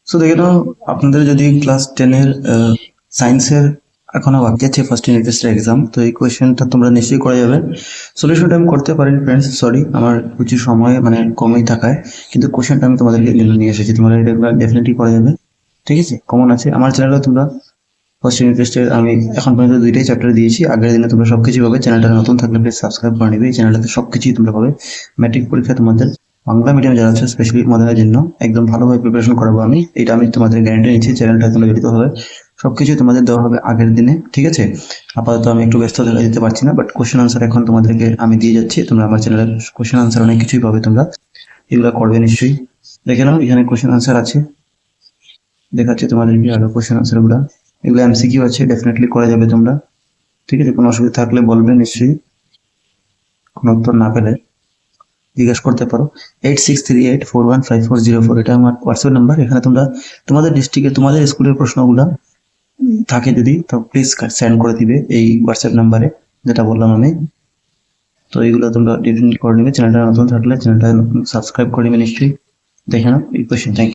So দেখে নাও, আপনাদের যদি ক্লাস 10 এর সায়েন্সের এখনো বাকি আছে ফার্স্ট ইউনিট টেস্টের এক্সাম, তো এই কোয়েশ্চেনটা তোমরা নিশ্চয়ই করা যাবে। সলিউশনটা আমি করতে পারিনি ফ্রেন্ডস, সরি, আমার প্রচুর সময় মানে কমই থাকায়, কিন্তু কোয়েশ্চেনটা আমি তোমাদেরকে জন্য নিয়ে এসেছি। তোমরা এটা ডেফিনেটলি করা যাবে, ঠিক আছে? কমন আছে আমার চ্যানেলে। তোমরা ফার্স্ট ইউনিট টেস্টের আমি এখন পর্যন্ত দুইটাই চ্যাপ্টার দিয়েছি। আগের দিনে তোমরা সবকিছু পাবে। চ্যানেলটা নতুন থাকলে প্লিজ সাবস্ক্রাইব করে নিবে। এই চ্যানেলটাতে সবকিছুই তোমরা পাবে। ম্যাট্রিক পরীক্ষা তোমাদের বাংলা মিডিয়াম যারা আছে স্পেশালি তোমাদের জন্য একদম ভালোভাবে প্রিপারেশন করাবো আমি, এটা আমি তোমাদের গ্যারান্টি নিচ্ছি। চ্যানেলটা তোমরা জড়িত হবে, সবকিছু তোমাদের দেওয়া হবে আগের দিনে, ঠিক আছে? আপাতত আমি একটু ব্যস্ত দেখা দিতে পারছি না, বাট কোশ্চেন আনসার এখন তোমাদেরকে আমি দিয়ে যাচ্ছি। তোমরা আমার চ্যানেলের কোশ্চেন আনসার অনেক কিছুই পাবে তোমরা, এগুলো করবে নিশ্চয়ই। দেখে নাও, এখানে কোশ্চেন আনসার আছে, দেখাচ্ছে তোমাদেরকে আরো কোশ্চেন আনসার গুলা। এগুলো এমসিকিউ আছে, ডেফিনেটলি করা যাবে তোমরা, ঠিক আছে? কোনো অসুবিধা থাকলে বলবে নিশ্চয়ই, কোনো উত্তর না পেলে জিজ্ঞাসা করতে পারো। 8638415404, এটা আমার হোয়াটসঅ্যাপ নাম্বার। এখানে তোমরা তোমাদের ডিস্ট্রিক্টে তোমাদের স্কুলের প্রশ্নগুলো থাকে যদি, তো প্লিজ সেন্ড করে দিবে এই হোয়াটসঅ্যাপ নাম্বারে, যেটা বললাম আমি। তো এইগুলো তোমরা ডিটেল করে নিবে। চ্যানেলটা নতুন থাকলে চ্যানেলটা সাবস্ক্রাইব করে নিবে নিশ্চয়ই। দেখে নাও এই কোয়েশ্চেন। Thank you.